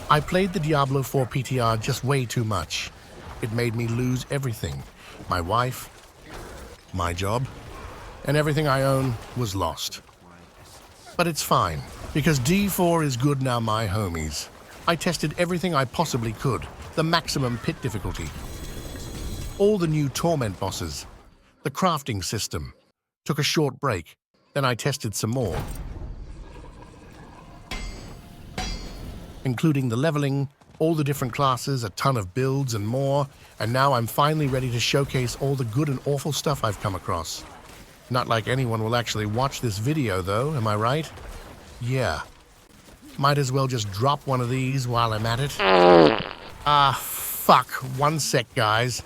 I played the Diablo 4 PTR just way too much. It made me lose everything. My wife, my job, and everything I own was lost. But it's fine, because D4 is good now, my homies. I tested everything I possibly could, the maximum pit difficulty. All the new torment bosses, the crafting system. Took a short break, then I tested some more. Including the leveling, all the different classes, a ton of builds and more, and now I'm finally ready to showcase all the good and awful stuff I've come across. Not like anyone will actually watch this video though, am I right? Yeah. Might as well just drop one of these while I'm at it. Fuck. 1 sec, guys.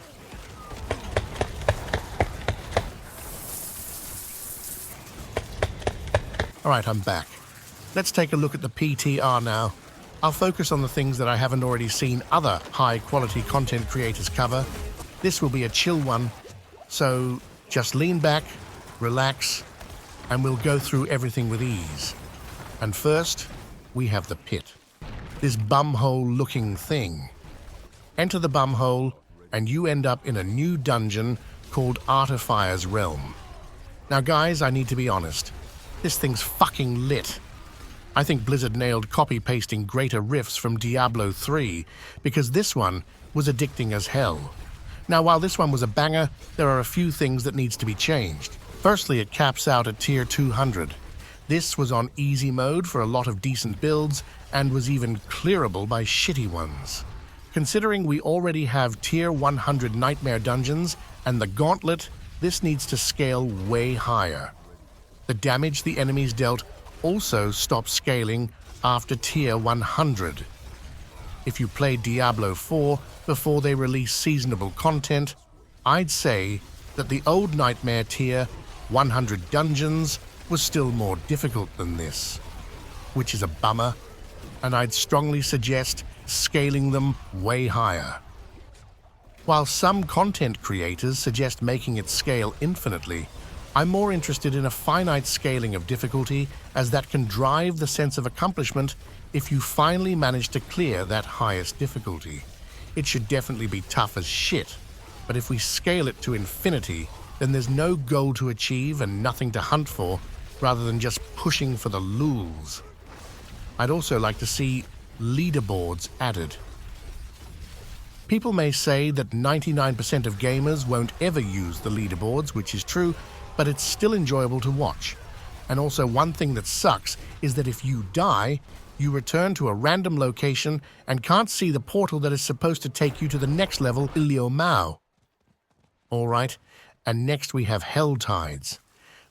Alright, I'm back. Let's take a look at the PTR now. I'll focus on the things that I haven't already seen other high-quality content creators cover. This will be a chill one, so just lean back, relax, and we'll go through everything with ease. And first, we have the pit. This bumhole-looking thing. Enter the bumhole, and you end up in a new dungeon called Artifire's Realm. Now guys, I need to be honest. This thing's fucking lit. I think Blizzard nailed copy-pasting greater riffs from Diablo 3, because this one was addicting as hell. Now, while this one was a banger, there are a few things that needs to be changed. Firstly, it caps out at tier 200. This was on easy mode for a lot of decent builds, and was even clearable by shitty ones. Considering we already have tier 100 nightmare dungeons and the gauntlet, this needs to scale way higher. The damage the enemies dealt also stops scaling after tier 100. If you played Diablo 4 before they released seasonable content, I'd say that the old Nightmare tier 100 dungeons was still more difficult than this, which is a bummer, and I'd strongly suggest scaling them way higher. While some content creators suggest making it scale infinitely, I'm more interested in a finite scaling of difficulty, as that can drive the sense of accomplishment if you finally manage to clear that highest difficulty. It should definitely be tough as shit, but if we scale it to infinity, then there's no goal to achieve and nothing to hunt for, rather than just pushing for the lulz. I'd also like to see leaderboards added. People may say that 99% of gamers won't ever use the leaderboards, which is true, but it's still enjoyable to watch. And also, one thing that sucks is that if you die, you return to a random location and can't see the portal that is supposed to take you to the next level, Ilio Mao. Alright, and next we have Helltides.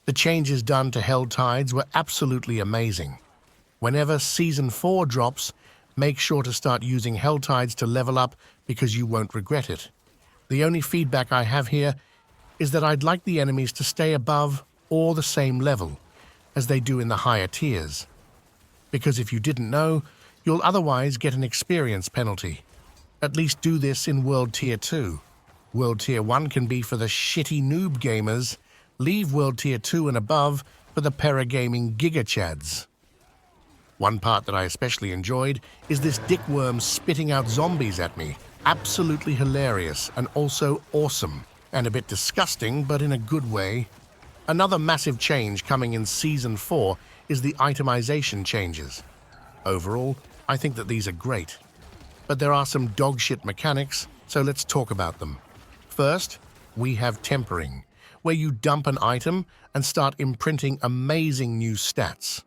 The changes done to Helltides were absolutely amazing. Whenever Season 4 drops, make sure to start using Helltides to level up, because you won't regret it. The only feedback I have here is that I'd like the enemies to stay above or the same level as they do in the higher tiers. Because if you didn't know, you'll otherwise get an experience penalty. At least do this in World Tier 2. World Tier 1 can be for the shitty noob gamers. Leave World Tier 2 and above for the Pergaminggames gigachads. One part that I especially enjoyed is this dickworm spitting out zombies at me. Absolutely hilarious and also awesome. And a bit disgusting, but in a good way. Another massive change coming in Season 4 is the Itemization Changes. Overall, I think that these are great. But there are some dogshit mechanics, so let's talk about them. First, we have tempering, where you dump an item and start imprinting amazing new stats.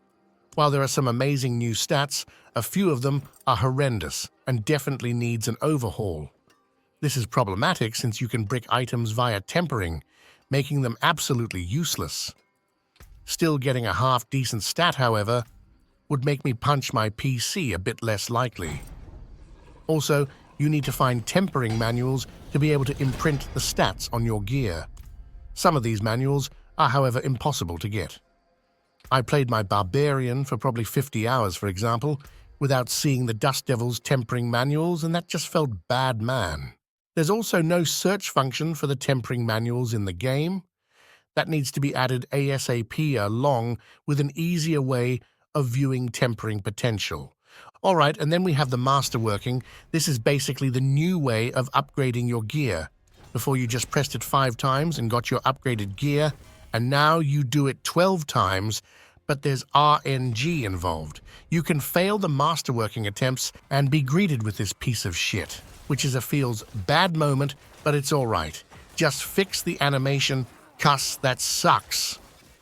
While there are some amazing new stats, a few of them are horrendous and definitely needs an overhaul. This is problematic since you can brick items via tempering, making them absolutely useless. Still getting a half-decent stat, however, would make me punch my PC a bit less likely. Also, you need to find tempering manuals to be able to imprint the stats on your gear. Some of these manuals are, however, impossible to get. I played my Barbarian for probably 50 hours, for example, without seeing the Dust Devil's tempering manuals, and that just felt bad, man. There's also no search function for the tempering manuals in the game. That needs to be added ASAP, along with an easier way of viewing tempering potential. All right, and then we have the masterworking. This is basically the new way of upgrading your gear. Before you just pressed it 5 times and got your upgraded gear, and now you do it 12 times, but there's RNG involved. You can fail the masterworking attempts and be greeted with this piece of shit, which is a feels bad moment, but it's all right. Just fix the animation. Cuss, that sucks.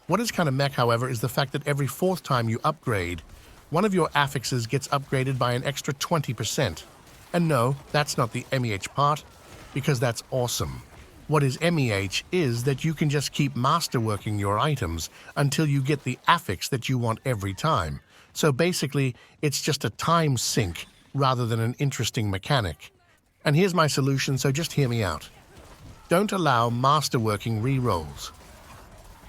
What is kind of mech, however, is the fact that every 4th time you upgrade, one of your affixes gets upgraded by an extra 20%. And no, that's not the MEH part, because that's awesome. What is MEH is that you can just keep masterworking your items until you get the affix that you want every time. So basically, it's just a time sink rather than an interesting mechanic. And here's my solution, so just hear me out. Don't allow masterworking rerolls.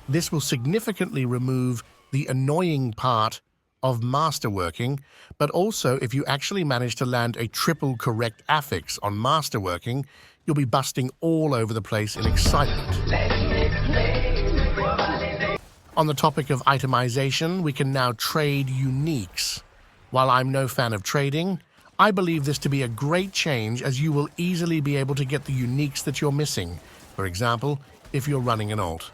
This will significantly remove the annoying part of masterworking, but also if you actually manage to land a triple correct affix on masterworking, you'll be busting all over the place in excitement. On the topic of itemization, we can now trade uniques. While I'm no fan of trading, I believe this to be a great change, as you will easily be able to get the uniques that you're missing, for example, if you're running an alt.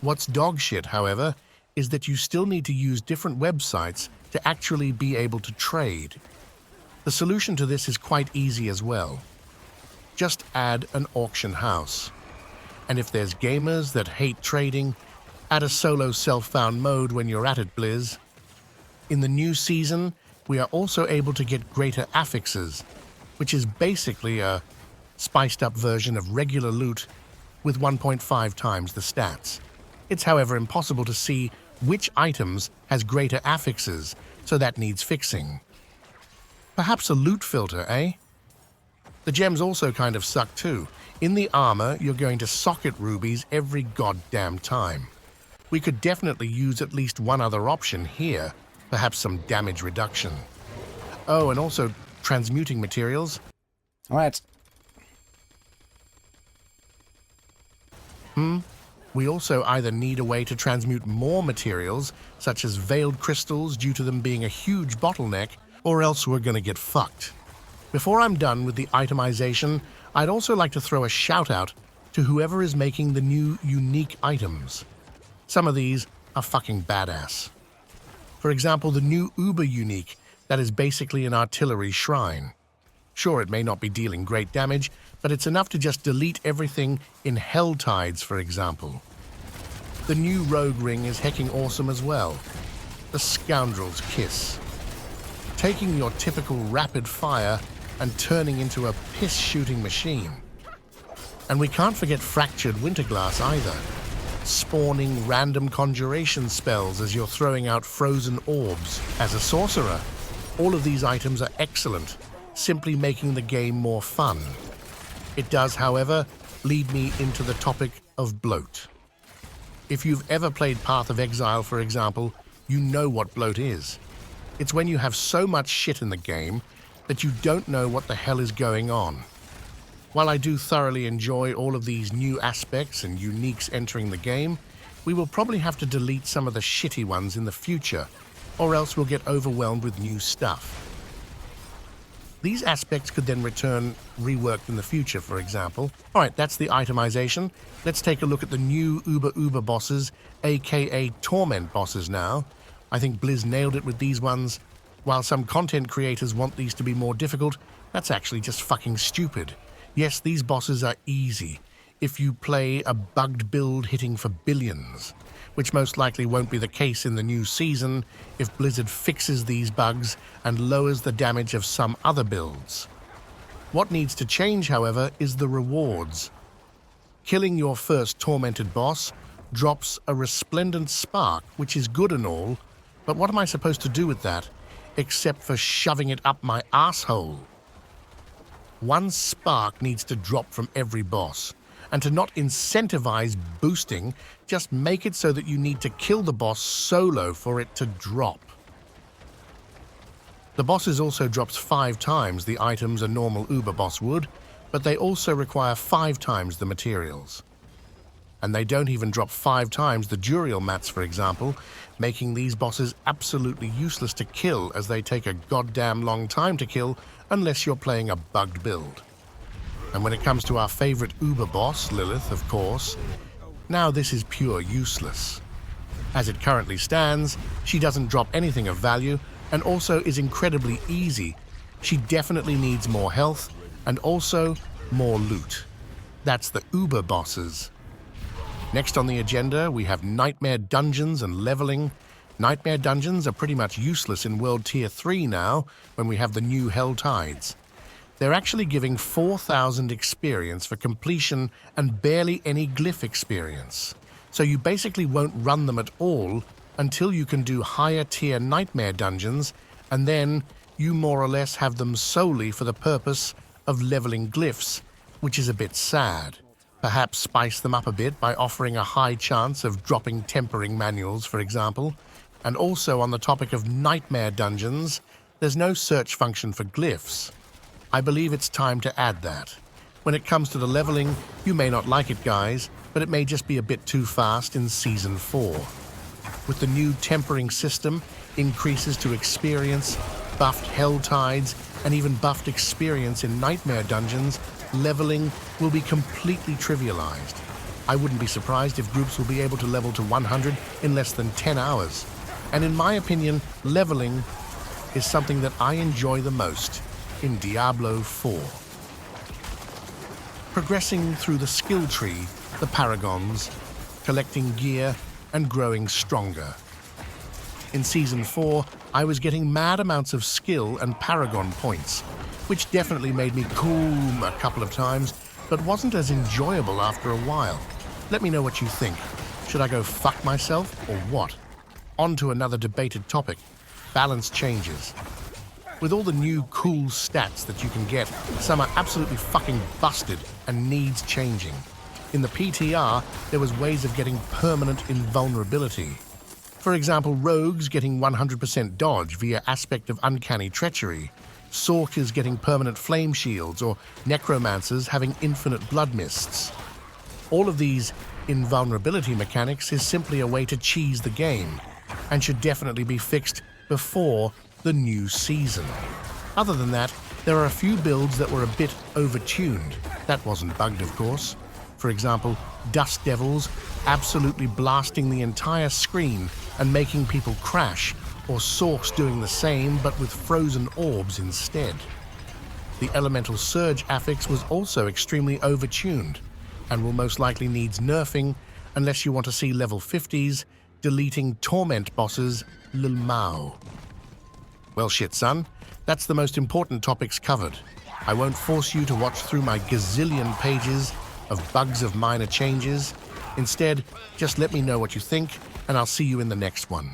What's dog shit, however, is that you still need to use different websites to actually be able to trade. The solution to this is quite easy as well. Just add an auction house. And if there's gamers that hate trading, add a solo self-found mode when you're at it, Blizz. In the new season, we are also able to get greater affixes, which is basically a spiced-up version of regular loot with 1.5 times the stats. It's, however, impossible to see which items has greater affixes, so that needs fixing. Perhaps a loot filter, eh? The gems also kind of suck too. In the armor, you're going to socket rubies every goddamn time. We could definitely use at least one other option here, perhaps some damage reduction. Oh, and also transmuting materials. All right. We also either need a way to transmute more materials, such as veiled crystals due to them being a huge bottleneck, or else we're gonna get fucked. Before I'm done with the itemization, I'd also like to throw a shout out to whoever is making the new unique items. Some of these are fucking badass. For example, the new Uber unique, that is basically an artillery shrine. Sure, it may not be dealing great damage, but it's enough to just delete everything in Helltides, for example. The new rogue ring is hecking awesome as well. The Scoundrel's Kiss. Taking your typical rapid fire and turning into a piss-shooting machine. And we can't forget Fractured Winterglass either. Spawning random conjuration spells as you're throwing out frozen orbs. As a sorcerer, all of these items are excellent, simply making the game more fun. It does, however, lead me into the topic of bloat. If you've ever played Path of Exile, for example, you know what bloat is. It's when you have so much shit in the game that you don't know what the hell is going on. While I do thoroughly enjoy all of these new aspects and uniques entering the game, we will probably have to delete some of the shitty ones in the future, or else we'll get overwhelmed with new stuff. These aspects could then return reworked in the future, for example. Alright, that's the itemization. Let's take a look at the new Uber bosses, aka Torment bosses now. I think Blizz nailed it with these ones. While some content creators want these to be more difficult, that's actually just fucking stupid. Yes, these bosses are easy if you play a bugged build hitting for billions, which most likely won't be the case in the new season if Blizzard fixes these bugs and lowers the damage of some other builds. What needs to change, however, is the rewards. Killing your first tormented boss drops a resplendent spark, which is good and all, but what am I supposed to do with that, except for shoving it up my asshole? One spark needs to drop from every boss, and to not incentivize boosting, just make it so that you need to kill the boss solo for it to drop. The bosses also drops 5 times the items a normal Uber boss would, but they also require 5 times the materials. And they don't even drop 5 times the Duriel mats, for example, making these bosses absolutely useless to kill as they take a goddamn long time to kill unless you're playing a bugged build. And when it comes to our favorite Uber boss, Lilith, of course, now this is pure useless. As it currently stands, she doesn't drop anything of value and also is incredibly easy. She definitely needs more health and also more loot. That's the Uber bosses. Next on the agenda, we have Nightmare Dungeons and leveling. Nightmare Dungeons are pretty much useless in World Tier 3 now when we have the new Helltides. They're actually giving 4,000 experience for completion and barely any glyph experience. So you basically won't run them at all until you can do higher tier Nightmare Dungeons, and then you more or less have them solely for the purpose of leveling glyphs, which is a bit sad. Perhaps spice them up a bit by offering a high chance of dropping tempering manuals, for example. And also on the topic of Nightmare Dungeons, there's no search function for glyphs. I believe it's time to add that. When it comes to the leveling, you may not like it, guys, but it may just be a bit too fast in Season 4. With the new tempering system, increases to experience, buffed Helltides, and even buffed experience in Nightmare Dungeons, leveling will be completely trivialized. I wouldn't be surprised if groups will be able to level to 100 in less than 10 hours. And in my opinion, leveling is something that I enjoy the most in Diablo 4. Progressing through the skill tree, the paragons, collecting gear, and growing stronger. In Season 4, I was getting mad amounts of skill and paragon points, which definitely made me coom a couple of times, but wasn't as enjoyable after a while. Let me know what you think. Should I go fuck myself or what? On to another debated topic, balance changes. With all the new cool stats that you can get, some are absolutely fucking busted and needs changing. In the PTR, there was ways of getting permanent invulnerability. For example, rogues getting 100% dodge via aspect of uncanny treachery, sorkers getting permanent flame shields, or necromancers having infinite blood mists. All of these invulnerability mechanics is simply a way to cheese the game, and should definitely be fixed before the new season. Other than that, there are a few builds that were a bit overtuned. That wasn't bugged, of course. For example, Dust Devils absolutely blasting the entire screen and making people crash, or Sorks doing the same but with frozen orbs instead. The Elemental Surge affix was also extremely overtuned, and will most likely needs nerfing unless you want to see level 50s deleting Torment bosses Lil Mao. Well shit, son, that's the most important topics covered. I won't force you to watch through my gazillion pages of bugs of minor changes. Instead, just let me know what you think, and I'll see you in the next one.